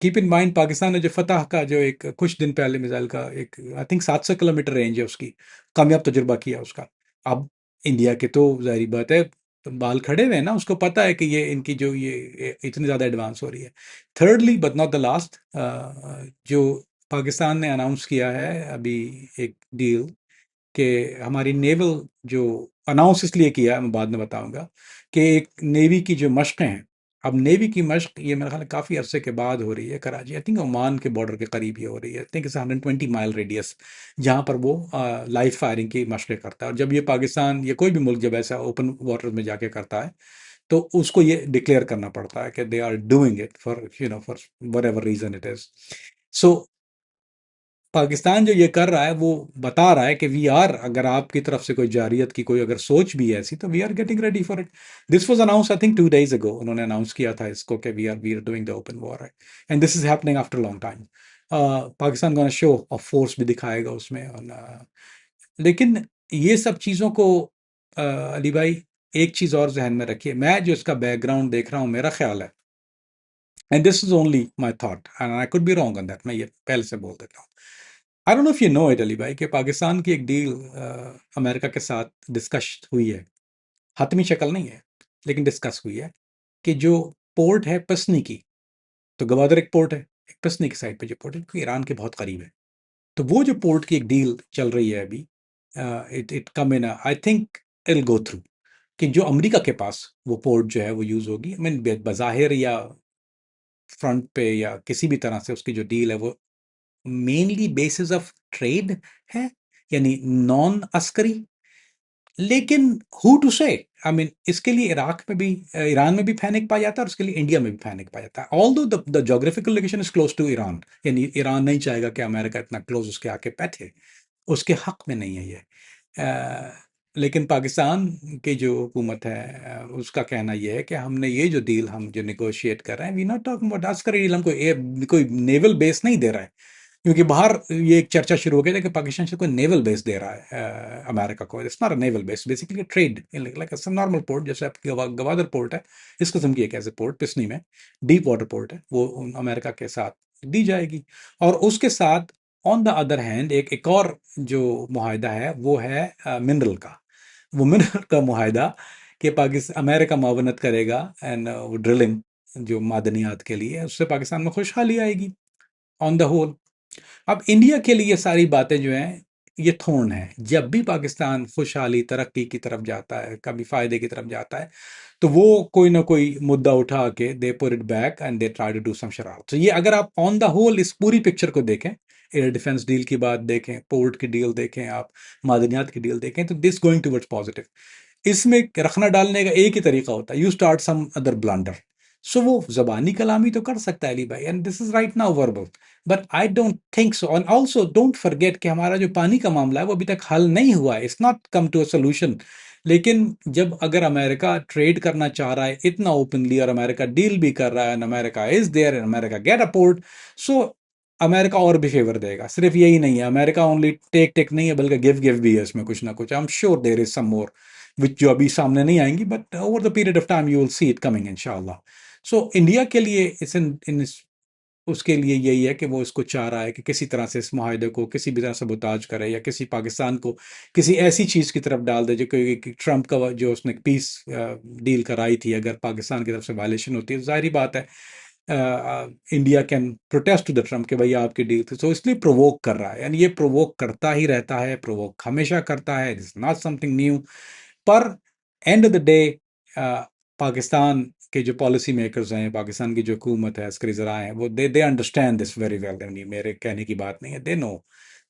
कीप इन माइंड पाकिस्तान ने जो फतह का जो एक कुछ दिन पहले मिसाइल का एक आई थिंक 700 किलोमीटर रेंज है उसकी, कामयाब तजुर्बा किया उसका। अब इंडिया के तो जाहिर बात है तो बाल खड़े हुए हैं ना, उसको पता है कि ये इनकी जो ये इतनी ज़्यादा एडवांस हो रही है। Thirdly but not the last, जो पाकिस्तान ने अनाउंस किया है अभी एक डील, कि हमारी नेवल जो अनाउंस इसलिए किया, मैं बाद में बताऊंगा, कि एक नेवी की जो मशक़ें हैं। अब नेवी की मशक़ ये मेरे ख्याल है काफ़ी अरसे के बाद हो रही है, कराची आई थिंक ओमान के बॉर्डर के करीब ही हो रही है। आई थिंक इस 120 माइल रेडियस, जहाँ पर वो लाइव फायरिंग की मशक़ें करता है। और जब ये पाकिस्तान या कोई भी मुल्क जब ऐसा ओपन वाटर में जाके करता है, तो उसको ये डिक्लेयर करना पड़ता है कि they are doing it for for whatever reason it is. So Pakistan जो ये कर रहा है वो बता रहा है कि वी आर, अगर आपकी तरफ से कोई जारियत की कोई अगर सोच भी है ऐसी, तो we are getting ready for it. This was announce I think 2 days ago, उन्होंने अनाउंस किया था इसको कि we are doing the open war, and this is happening after long time. Pakistan का शो ऑफ फोर्स भी दिखाएगा उसमें। लेकिन ये सब चीज़ों को अली भाई, एक चीज़ और जहन में रखिए, मैं जो इसका बैकग्राउंड देख रहा हूँ, मेरा ख्याल है, and this is only my thought and I could be wrong on that, मैं ये पहले से बोल देता हूँ। आई don't know if you know it Ali भाई, कि पाकिस्तान की एक डील अमेरिका के साथ डिस्कस हुई है, हतमी शक्ल नहीं है लेकिन डिस्कस हुई है, कि जो पोर्ट है पसनी की, तो गवादर एक पोर्ट है, एक पसनी की साइड पे जो पोर्ट है, क्योंकि ईरान के बहुत करीब है, तो वो जो पोर्ट की एक डील चल रही है अभी, it it come in, I think I'll go through, कि जो अमेरिका के पास वो पोर्ट जो है वो यूज़ होगी। आई मीन बज़ाहिर या फ्रंट पे या किसी भी तरह से उसकी जो डील है वो मेनली बेसिस ऑफ ट्रेड है, यानी नॉन अस्करी। लेकिन हु टू से, आई मीन इसके लिए इराक में भी, ईरान में भी पैनिक पाया जाता है और उसके लिए इंडिया में भी पैनिक पाया जाता है। Although the geographical location is close to Iran, यानी ईरान नहीं चाहेगा कि अमेरिका इतना क्लोज उसके आके बैठे, उसके हक में नहीं है ये। लेकिन पाकिस्तान की जो हुकूमत है, उसका कहना ये है कि हमने ये जो डील हम जो निगोशिएट कर रहे हैं, वी नॉट टॉकिंग अबाउट अस्करी डील, हमको कोई नेवल बेस नहीं दे रहा है। क्योंकि बाहर ये एक चर्चा शुरू हो गई थी कि पाकिस्तान से कोई नेवल बेस दे रहा है अमेरिका को। It's not a naval base, basically trade like normal port, जैसे आपकी गवादर पोर्ट है, इस किस्म की एक ऐसे पोर्ट पिसनी में डीप वाटर पोर्ट है, वो अमेरिका के साथ दी जाएगी। और उसके साथ ऑन द अदर हैंड एक और जो मुआहदा है वो है मिनरल का। वो मिनरल का मुआहदा कि पाकिस्तान अमेरिका मावनत करेगा एंड वो ड्रिलिंग जो मादनियात के लिए, उससे पाकिस्तान में खुशहाली आएगी ऑन द होल। अब इंडिया के लिए ये सारी बातें जो हैं ये थोर्न है। जब भी पाकिस्तान खुशहाली तरक्की की तरफ जाता है, कभी फायदे की तरफ जाता है, तो वो कोई ना कोई मुद्दा उठा के they put it back and they try to do some शरारत। तो ये अगर आप ऑन द होल इस पूरी पिक्चर को देखें, एयर डिफेंस डील की बात देखें, पोर्ट की डील देखें, आप मादनियात की डील देखें, तो दिस गोइंग टूवर्ड्स पॉजिटिव। इसमें रखना डालने का एक ही तरीका होता है, you start some other blunder. So वो जबानी कलामी तो कर सकता है अली भाई, and this is right now verbal, but I don't think so. And also don't forget कि हमारा जो पानी का मामला है वो अभी तक हल नहीं हुआ है, it's not come to a solution. लेकिन जब अगर अमेरिका ट्रेड करना चाह रहा है इतना ओपनली, और अमेरिका डील भी कर रहा है, and America is there, and America get a port, so America और भी फेवर देगा। सिर्फ यही नहीं है, अमेरिका ओनली टेक टेक नहीं है, बल्कि गिव गिव भी है इसमें कुछ ना कुछ। I am sure there is some more which जो अभी सामने नहीं आएंगी, but over the period of time you will see it coming इंशाल्लाह। सो इंडिया के लिए इस इन उसके लिए यही है कि वो इसको चाह रहा है कि किसी तरह से इस माहिदे को किसी भी तरह सबूताज करे, या किसी पाकिस्तान को किसी ऐसी चीज़ की तरफ डाल दे जो कि ट्रंप का जो उसने पीस डील कराई थी, अगर पाकिस्तान की तरफ से वायलेशन होती है तो जाहिर बात है India can protest to the Trump कि भाई आपकी डील थी। तो इसलिए प्रोवोक कर रहा है, यानी ये प्रोवोक करता ही रहता है, प्रोवोक हमेशा करता है, इट्स नॉट समथिंग न्यू। पर end of the day Pakistan के जो पॉलिसी मेकर्स हैं, पाकिस्तान की जो हुकूमत है, अस्करी ज़रा हैं, वो they understand this very well, यानी मेरे कहने की बात नहीं है, they know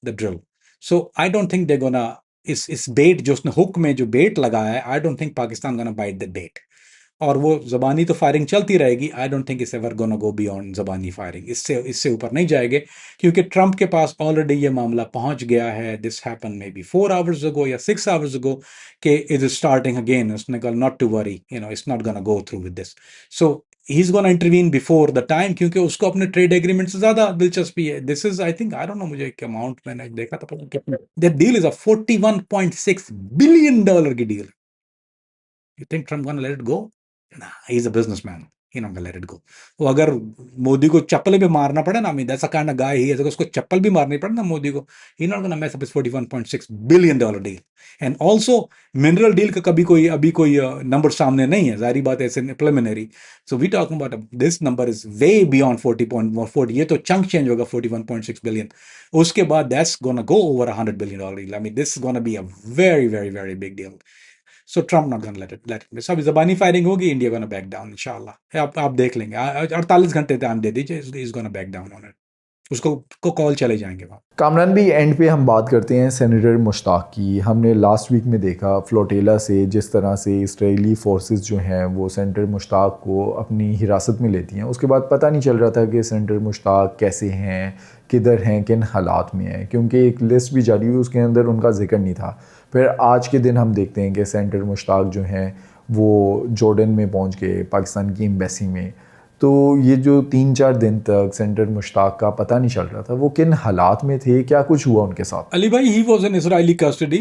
the drill. So I don't think they gonna, इस बेट जो उसने हुक में जो बेट लगाया है, I don't think Pakistan gonna bite the bet. और वो ज़बानी तो फायरिंग चलती रहेगी, I don't think it's ever gonna go beyond ज़बानी फायरिंग, इससे इससे ऊपर नहीं जाएंगे, क्योंकि ट्रंप के पास ऑलरेडी ये मामला पहुंच गया है। This happen may be 4 hours ago या 6 आवर्स अगो कि इट इज स्टार्टिंग अगेन। उसने कहा not to worry, you know it's not gonna go through with this. So he is gonna intervene before the time, क्योंकि उसको अपने trade agreement से ज़्यादा दिलचस्पी है। This is I think, I don't know, मुझे एक अमाउंट मैंने देखा था, पता कितना, that deal is a $41.6 billion की डील। You think Trump gonna let it go? Nah, he's a businessman. He not gonna let it go. वो अगर मोदी को चप्पल भी मारना पड़े ना, I mean that's the kind of guy he is, अगर उसको चप्पल भी मारनी पड़े ना मोदी को, he not gonna mess up his $41.6 billion deal. And also mineral deal का कभी कोई अभी कोई नंबर सामने नहीं है, जाहिर बात है, ऐसे preliminary. So we talking about this number is way beyond 40. ये तो चंक चेंज होगा 41.6 बिलियन। उसके बाद that's gonna go over $100 billion deal. I mean this is gonna be a very very very big deal. So Trump not gonna let it. सब जबानी firing होगी, India gonna back down इंशाल्लाह। आप देख लेंगे, 48 घंटे टाइम दे दीजिए, is gonna back down on it. उसको को कॉल चले जाएंगे वहाँ। कामरान भी एंड पे हम बात करते हैं सेनेटर मुश्ताक की। हमने लास्ट वीक में देखा फ्लोटेला से जिस तरह से इसराइली फोर्सेस जो हैं वो सेनेटर मुश्ताक को अपनी हिरासत में लेती हैं। उसके बाद पता नहीं चल रहा था कि सेनेटर मुश्ताक कैसे हैं, किधर हैं, किन हालात में हैं, क्योंकि एक लिस्ट भी जारी हुई उसके अंदर उनका जिक्र नहीं था। फिर आज के दिन हम देखते हैं कि सेनेटर मुश्ताक जो हैं वो जॉर्डन में पहुंच गए, पाकिस्तान की एम्बेसी में। तो ये जो 3-4 दिन तक सेनेटर मुश्ताक का पता नहीं चल रहा था वो किन हालात में थे, क्या कुछ हुआ उनके साथ। अली भाई, he was in Israeli custody.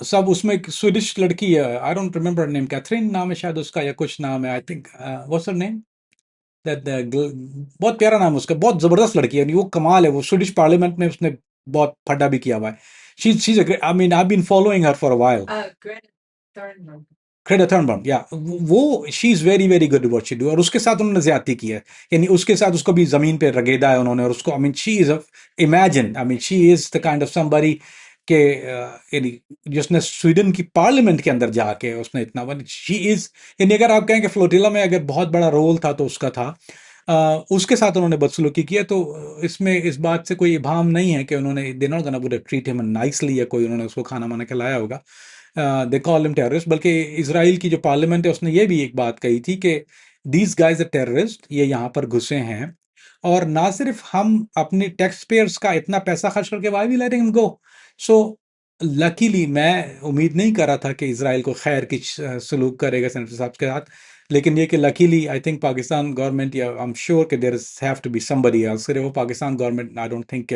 सब उसमें एक स्वीडिश लड़की है, I don't remember name, Catherine नाम है शायद उसका, या कुछ नाम है, I think what's her name, दैट बहुत प्यारा नाम है उसका, बहुत जबरदस्त लड़की है, वो कमाल है। वो स्वीडिश पार्लियामेंट में उसने बहुत फड्डा भी किया हुआ है। She is I mean I been following her for a while. Greta Thunberg, या वो she is very very good what she do, और उसके साथ उन्होंने ज्यादती की है, यानी उसके साथ उसको भी ज़मीन पे रगेदा है उन्होंने, और उसको, I mean she is, imagine, I mean she is the kind of somebody के यानी जिसने स्वीडन की पार्लियामेंट के अंदर जाके उसने इतना वन, शी इज़, यानी अगर आप कहें कि फ्लोटिला में अगर बहुत बड़ा रोल था तो उसका था। उसके साथ उन्होंने बदसलूकी किया, तो इसमें इस बात से कोई इबाम नहीं है कि उन्होंने, they not gonna would treat him nicely, या कोई उन्होंने उसको खाना वाना खिलाया होगा, दे कॉल हिम टेररिस्ट। बल्कि इसराइल की जो पार्लियामेंट है उसने ये भी एक बात कही थी कि दीज गाइज आर टेररिस्ट, ये यहाँ पर घुसे हैं, और ना सिर्फ हम अपने टैक्स पेयर्स का इतना पैसा खर्च करके, why we letting him go. So luckily मैं उम्मीद नहीं कर रहा था कि इसराइल को खैर की सलूक करेगा सेनेटर साहब के साथ, लेकिन ये कि luckily I think Pakistan government, या आई एम श्योर कि there have to be somebody else, सिर्फ वो Pakistan government I don't think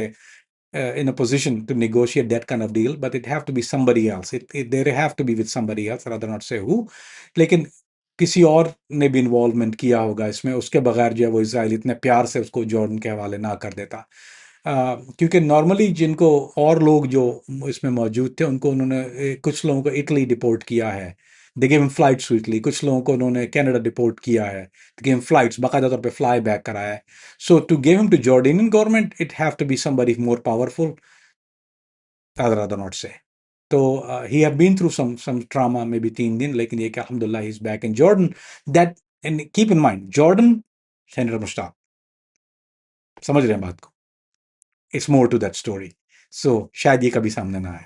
in a position to negotiate that kind of deal, but it have to be somebody else. They have to be with somebody else, rather not say who. लेकिन किसी और ने भी involvement किया होगा इसमें, उसके बगैर जो है वो इसराइल इतने प्यार से उसको जॉर्डन के हवाले ना कर देता। क्योंकि नॉर्मली जिनको और लोग जो इसमें मौजूद थे उनको उन्होंने कुछ लोगों को इटली डिपोर्ट किया है, they give him flights to Italy, कुछ लोगों को उन्होंने कनाडा डिपोर्ट किया है, दे गिव हिम फ्लाइट्स, बाकायदा तौर पे फ्लाई बैक कराया है। So to give him to Jordanian government, it have to be somebody more powerful. I'd rather not say. So he have been through some trauma, maybe 3 दिन, लेकिन ये कि alhamdulillah he's back in Jordan. That, and keep in mind, Jordan, Senator Mushtaq, समझ रहे हैं बात को? It's more to that story. So शायद ये कभी सामने ना आए।